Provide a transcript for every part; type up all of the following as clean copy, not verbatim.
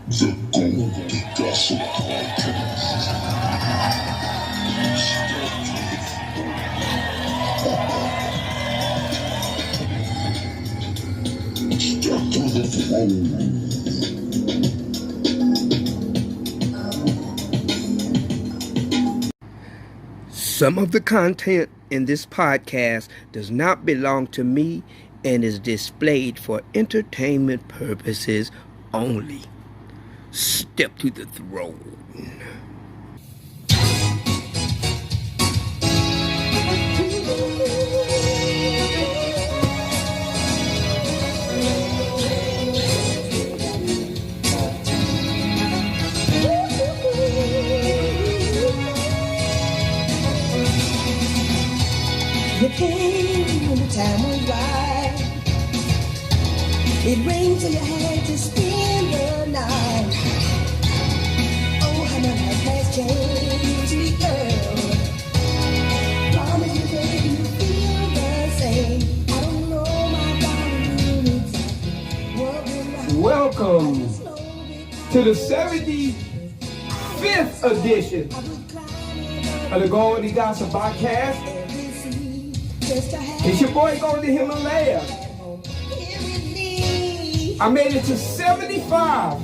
The Goldie Gossip Podcast. Step to the throne. Some of the content in this podcast does not belong to me and is displayed for entertainment purposes only. Step to the throne. You came when the time was right. It rained till you had to spend the night. Oh, how my life has changed me, girl. Promise me, baby, you feel the same. I don't know, my darling, exactly what will I Welcome to the 75th edition of the Goldie Gossip Podcast. It's your boy Goldie Himalaya. I made it to 75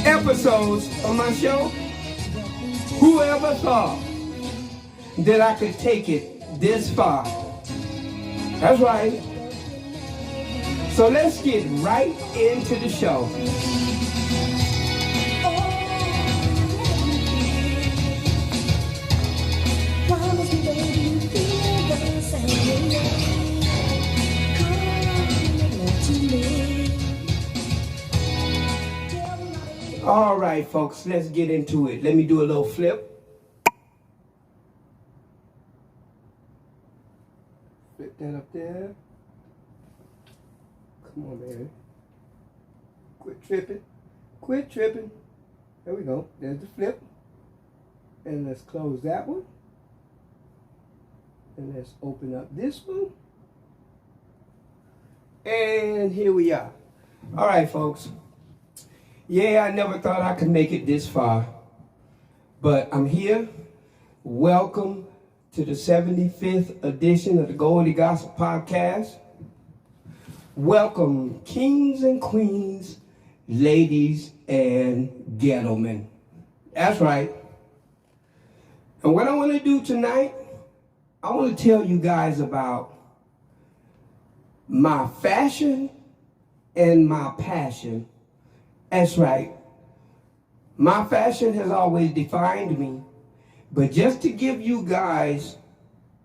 episodes of my show. Whoever thought that I could take it this far? That's right. So let's get right into the show. All right, folks, let's get into it. Let me do a little flip. Flip that up there. Come on, man. Quit tripping. Quit tripping. There we go. There's the flip. And let's close that one. And let's open up this one. And here we are. All right, folks. Yeah, I never thought I could make it this far, but I'm here. Welcome to the 75th edition of the Goldie Gossip Podcast. Welcome, kings and queens, ladies and gentlemen. That's right. And what I want to do tonight, I want to tell you guys about my fashion and my passion. That's right. My fashion has always defined me, but just to give you guys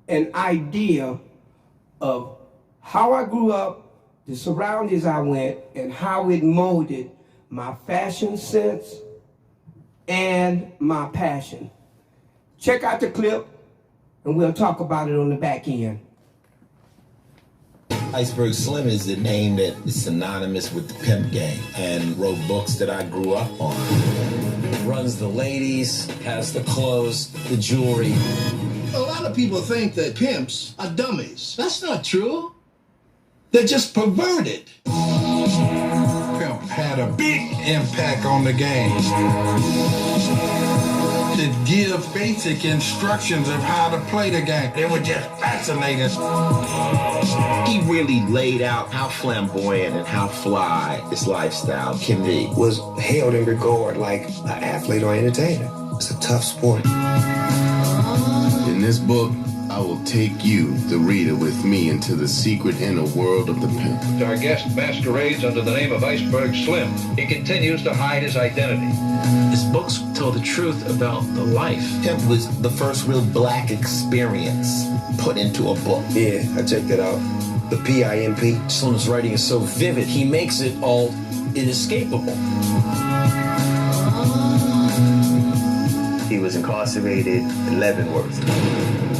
an idea of how I grew up, the surroundings I went, and how it molded my fashion sense and my passion. Check out the clip, and we'll talk about it on the back end. Iceberg Slim is the name that is synonymous with the pimp game and wrote books that I grew up on. Runs the ladies, has the clothes, the jewelry. A lot of people think that pimps are dummies. That's not true. They're just perverted. Pimp had a big impact on the game. To give basic instructions of how to play the game. They were just fascinating. He really laid out how flamboyant and how fly this lifestyle can be. Was held in regard like an athlete or entertainer. It's a tough sport. In this book, I will take you, the reader, with me into the secret inner world of the pimp. Our guest masquerades under the name of Iceberg Slim. He continues to hide his identity. His books tell the truth about the life. Pimp was the first real black experience put into a book. Yeah, I checked it out. The PIMP. Slim's writing is so vivid, he makes it all inescapable. He was incarcerated in Leavenworth.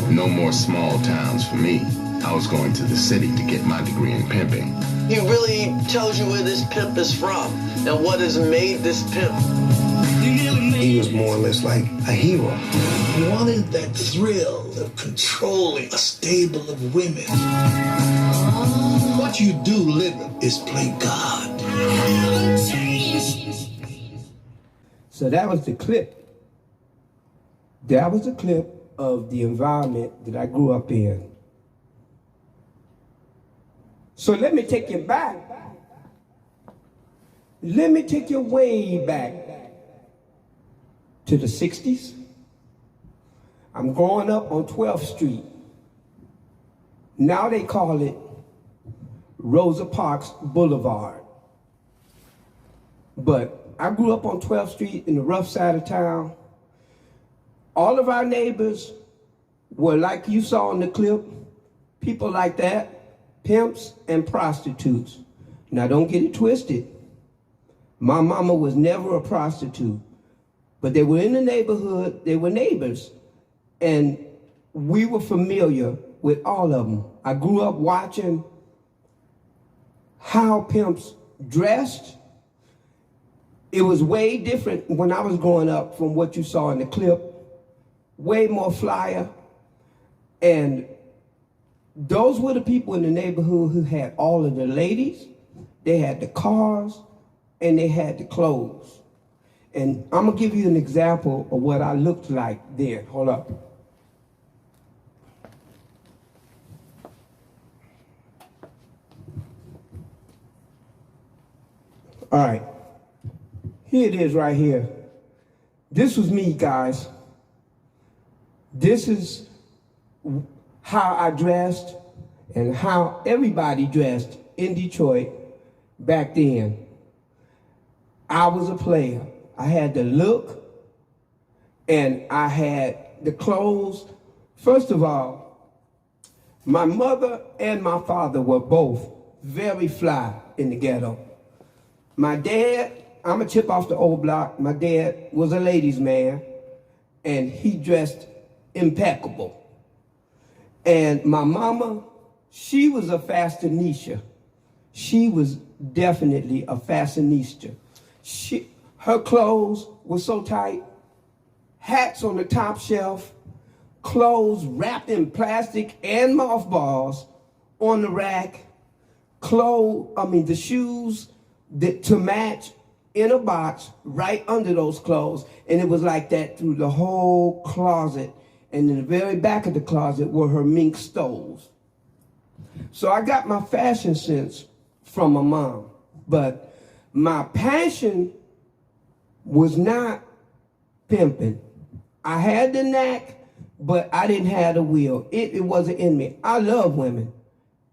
No more small towns for me. I was going to the city to get my degree in pimping. He really tells you where this pimp is from and what has made this pimp. He was more or less like a hero. He wanted that thrill of controlling a stable of women. What you do living is play God. So that was the clip. That was a clip of the environment that I grew up in. So let me take you back. Let me take you way back to the 60s. I'm growing up on 12th Street. Now they call it Rosa Parks Boulevard. But I grew up on 12th Street in the rough side of town. All of our neighbors were like you saw in the clip, people like that, pimps and prostitutes. Now don't get it twisted. My mama was never a prostitute, but they were in the neighborhood, they were neighbors, and we were familiar with all of them. I grew up watching how pimps dressed. It was way different when I was growing up from what you saw in the clip, way more flyer. And those were the people in the neighborhood who had all of the ladies, they had the cars, and they had the clothes. And I'm gonna give you an example of what I looked like then. Hold up. All right, here it is right here. This was me, guys. This is how I dressed and how everybody dressed in Detroit back then. I was a player. I had the look and I had the clothes. First of all, my mother and my father were both very fly in the ghetto. My dad, I'm a chip off the old block. My dad was a ladies' man and he dressed impeccable. And my mama, she was a fashionista. She was definitely a fashionista. Her clothes were so tight, hats on the top shelf, clothes wrapped in plastic and mothballs on the rack, the shoes to match in a box right under those clothes. And it was like that through the whole closet. And in the very back of the closet were her mink stoles. So I got my fashion sense from my mom, but my passion was not pimping. I had the knack, but I didn't have the will. It wasn't in me. I love women.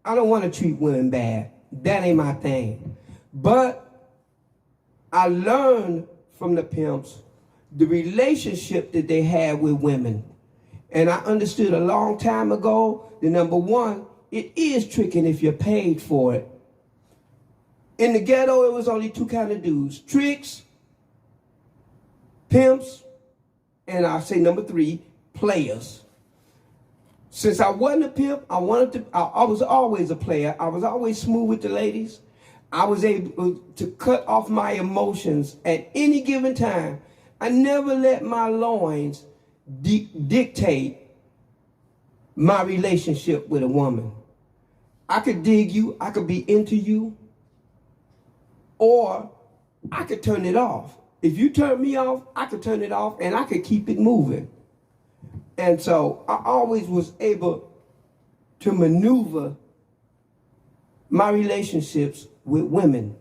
I don't want to treat women bad. That ain't my thing. But I learned from the pimps the relationship that they had with women. And I understood a long time ago that number one, it is tricking if you're paid for it. In the ghetto, it was only two kind of dudes: tricks, pimps, and I say number three, players. Since I wasn't a pimp, I was always a player. I was always smooth with the ladies. I was able to cut off my emotions at any given time. I never let my loins dictate my relationship with a woman. I could dig you, I could be into you, or I could turn it off. If you turn me off, I could turn it off and I could keep it moving. And so I always was able to maneuver my relationships with women.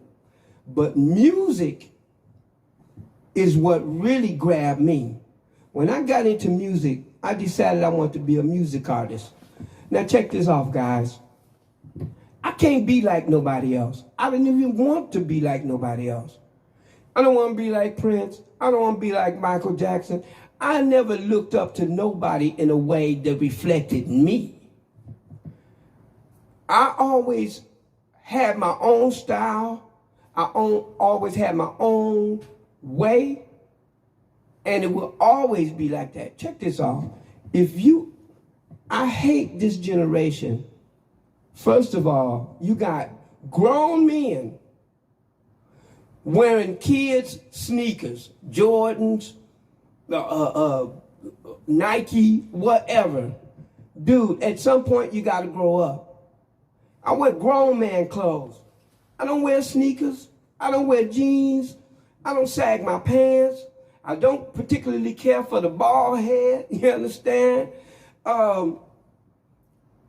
But music is what really grabbed me. When I got into music, I decided I wanted to be a music artist. Now check this off, guys. I can't be like nobody else. I didn't even want to be like nobody else. I don't want to be like Prince. I don't want to be like Michael Jackson. I never looked up to nobody in a way that reflected me. I always had my own style. I always had my own way. And it will always be like that. Check this off. I hate this generation. First of all, you got grown men wearing kids' sneakers, Jordans, Nike, whatever. Dude, at some point you gotta grow up. I wear grown man clothes. I don't wear sneakers. I don't wear jeans. I don't sag my pants. I don't particularly care for the bald head, you understand? I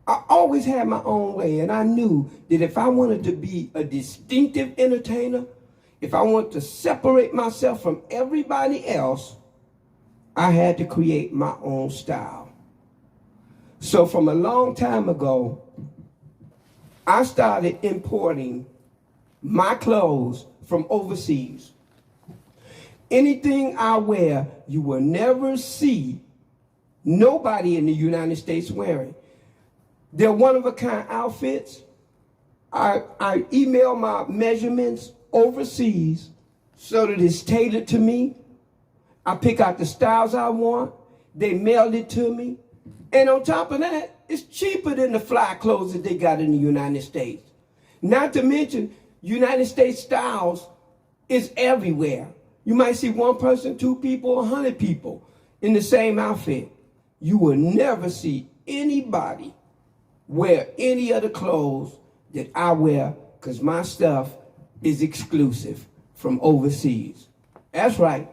always had my own way, and I knew that if I wanted to be a distinctive entertainer, if I wanted to separate myself from everybody else, I had to create my own style. So from a long time ago, I started importing my clothes from overseas. Anything I wear, you will never see nobody in the United States wearing. They're one-of-a-kind outfits. I email my measurements overseas so that it's tailored to me. I pick out the styles I want. They mail it to me. And on top of that, it's cheaper than the fly clothes that they got in the United States. Not to mention, United States styles is everywhere. You might see one person, 2 people, 100 people in the same outfit. You will never see anybody wear any other clothes that I wear, because my stuff is exclusive from overseas. That's right.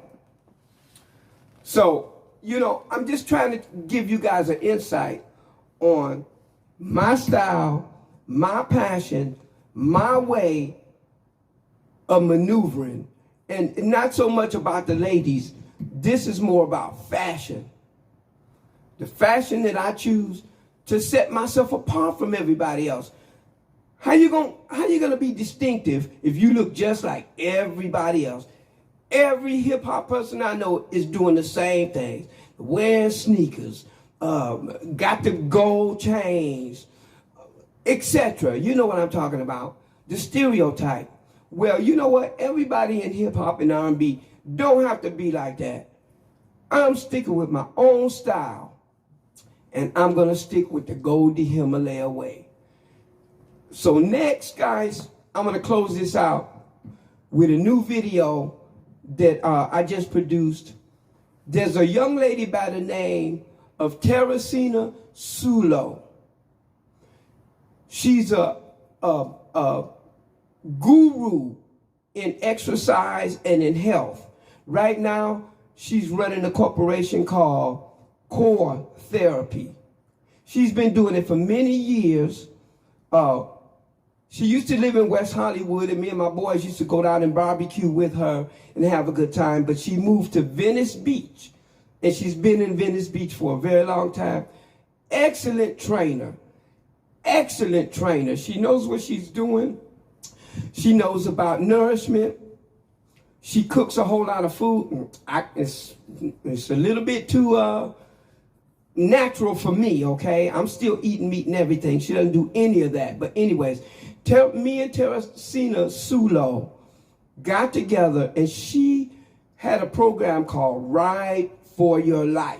So, you know, I'm just trying to give you guys an insight on my style, my passion, my way of maneuvering, and not so much about the ladies. This is more about fashion. The fashion that I choose to set myself apart from everybody else. How you gonna be distinctive if you look just like everybody else? Every hip hop person I know is doing the same things. Wearing sneakers, got the gold chains, etc. You know what I'm talking about. The stereotype. Well, you know what? Everybody in hip hop and R&B don't have to be like that. I'm sticking with my own style. And I'm going to stick with the Goldie Himalaya way. So next, guys, I'm going to close this out with a new video that I just produced. There's a young lady by the name of Teresina Sullo. She's a guru in exercise and in health. Right now, she's running a corporation called Core Therapy. She's been doing it for many years. She used to live in West Hollywood, and me and my boys used to go down and barbecue with her and have a good time. But she moved to Venice Beach, and she's been in Venice Beach for a very long time. Excellent trainer. Excellent trainer. She knows what she's doing. She knows about nourishment. She cooks a whole lot of food. It's a little bit too natural for me, okay? I'm still eating meat and everything. She doesn't do any of that. But anyways, me and Teresina Sullo got together, and she had a program called Ride for Your Life.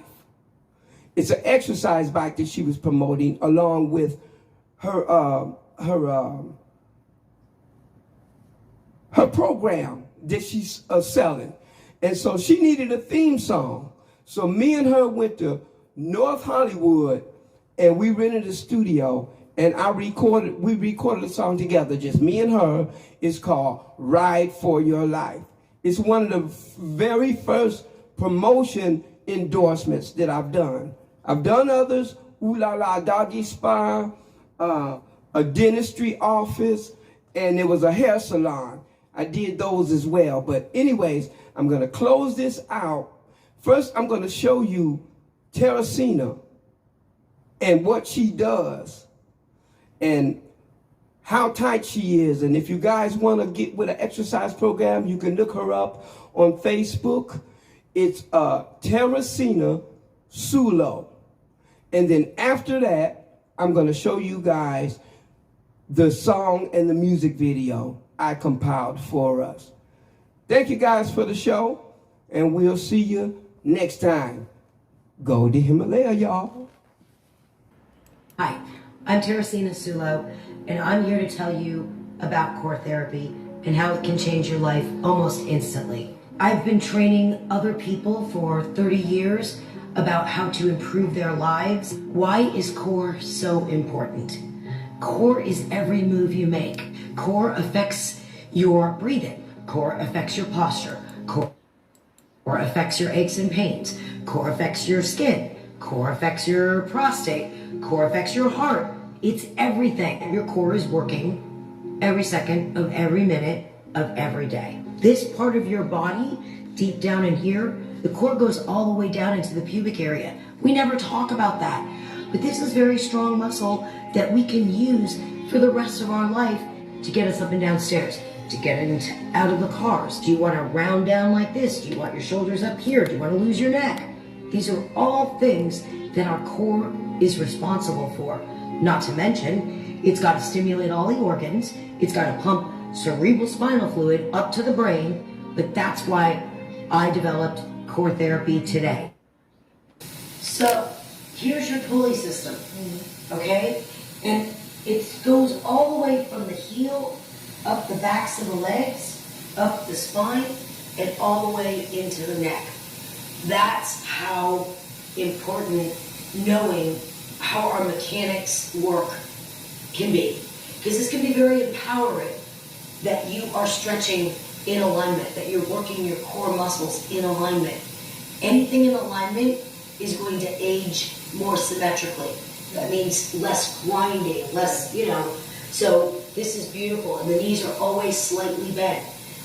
It's an exercise bike that she was promoting along with her program that she's selling. And so she needed a theme song. So me and her went to North Hollywood, and we rented a studio, and we recorded a song together, just me and her. It's called Ride for Your Life. It's one of the very first promotion endorsements that I've done. I've done others, Ooh La La Doggy Spa, a dentistry office, and it was a hair salon. I did those as well. But anyways, I'm going to close this out. First, I'm going to show you Teresina and what she does and how tight she is. And if you guys want to get with an exercise program, you can look her up on Facebook. It's Teresina Sullo. And then after that, I'm going to show you guys the song and the music video I compiled for us. Thank you guys for the show, and we'll see you next time. Goldie Himalaya, y'all. Hi, I'm Teresina Sullo, and I'm here to tell you about core therapy and how it can change your life almost instantly. I've been training other people for 30 years about how to improve their lives. Why is core so important? Core is every move you make. Core affects your breathing. Core affects your posture. Core affects your aches and pains. Core affects your skin. Core affects your prostate. Core affects your heart. It's everything. Your core is working every second of every minute of every day. This part of your body, deep down in here, the core goes all the way down into the pubic area. We never talk about that. But this is very strong muscle that we can use for the rest of our life to get us up and down stairs, to get out of the cars. Do you want to round down like this? Do you want your shoulders up here? Do you want to lose your neck? These are all things that our core is responsible for. Not to mention, it's got to stimulate all the organs. It's got to pump cerebral spinal fluid up to the brain. But that's why I developed core therapy today. So here's your pulley system, okay? And it goes all the way from the heel, up the backs of the legs, up the spine, and all the way into the neck. That's how important knowing how our mechanics work can be. Because this can be very empowering that you are stretching in alignment, that you're working your core muscles in alignment. Anything in alignment is going to age more symmetrically. That means less grinding, less, so this is beautiful. And the knees are always slightly bent.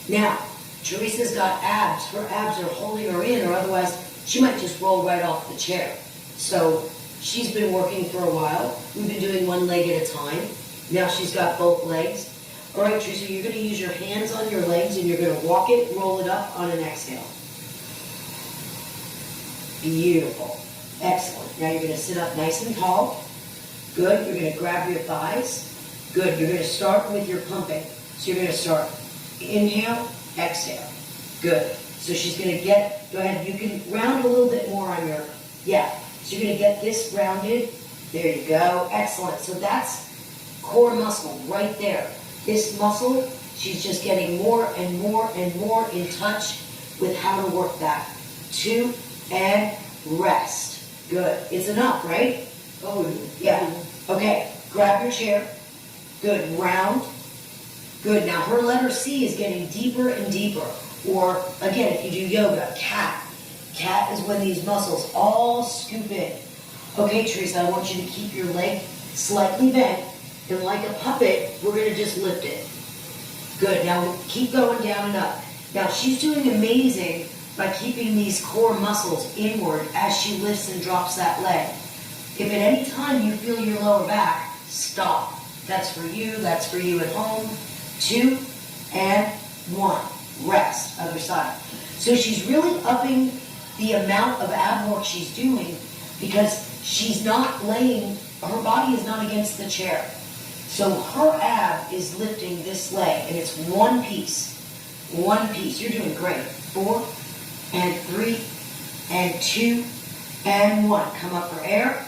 Now, Teresa's got abs. Her abs are holding her in, or otherwise she might just roll right off the chair. So she's been working for a while. We've been doing one leg at a time. Now she's got both legs. All right, Teresa, you're going to use your hands on your legs and you're going to walk it, roll it up on an exhale. Beautiful. Excellent. Now you're going to sit up nice and tall. Good. You're going to grab your thighs. Good. You're going to start with your pumping. So you're going to start inhale, exhale. Good. So she's going to go ahead, you can round a little bit more on your, So you're going to get this rounded. There you go. Excellent. So that's core muscle right there. This muscle, she's just getting more and more and more in touch with how to work that. 2 and rest. Good. It's enough, right? Oh, yeah. Okay. Grab your chair. Good. Round. Good. Now her letter C is getting deeper and deeper. Or, again, if you do yoga, cat. Cat is when these muscles all scoop in. Okay, Teresa, I want you to keep your leg slightly bent. And like a puppet, we're going to just lift it. Good. Now keep going down and up. Now she's doing amazing by keeping these core muscles inward as she lifts and drops that leg. If at any time you feel your lower back, stop. That's for you. That's for you at home. 2 and 1. Rest. Other side. So she's really upping the amount of ab work she's doing because she's not laying, her body is not against the chair. So her ab is lifting this leg, and it's one piece. One piece. You're doing great. 4 and 3 and 2 and 1. Come up for air.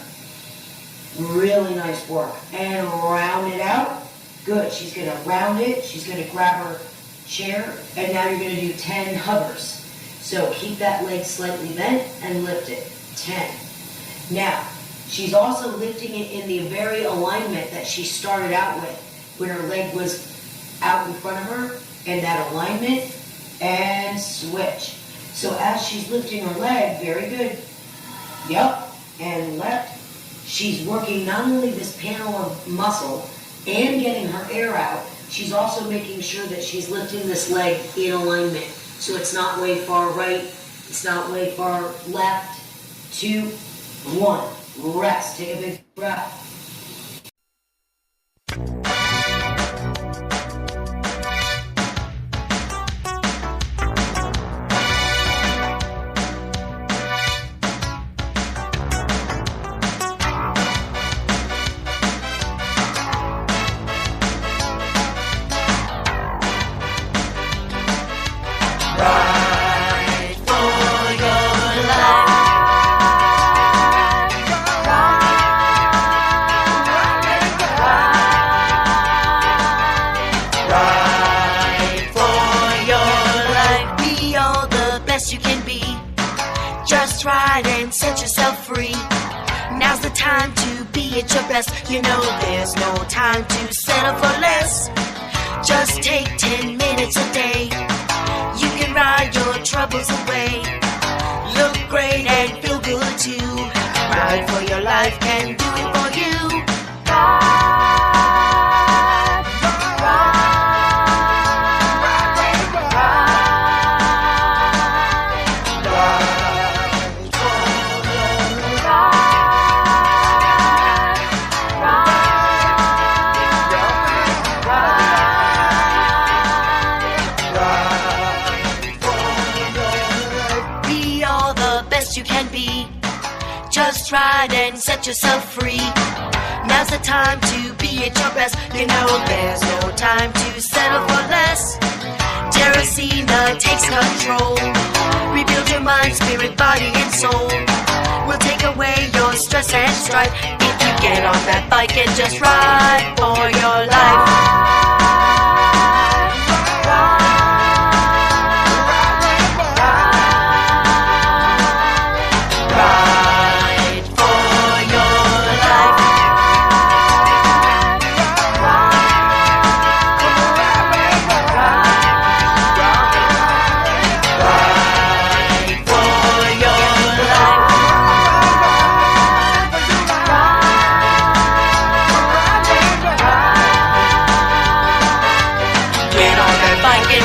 Really nice work. And round it out. Good. She's going to round it. She's going to grab her chair. And now you're going to do 10 hovers. So keep that leg slightly bent and lift it. 10. Now, she's also lifting it in the very alignment that she started out with when her leg was out in front of her, and that alignment, and switch. So as she's lifting her leg, very good. Yep, and left. She's working not only this panel of muscle and getting her air out, she's also making sure that she's lifting this leg in alignment. So it's not way far right, it's not way far left. 2, 1. Rest. Take a big breath. Your best, you know there's no time to settle for less. Just take 10 minutes a day. You can ride your life can do it for you. Be all the best you can be. Just ride and set yourself free. Now's the time to be at your best. You know there's no time to settle for less. Teresina takes control. Rebuild your mind, spirit, body, and soul. We'll take away your stress and strife if you get on that bike and just ride for your life.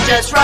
Just right.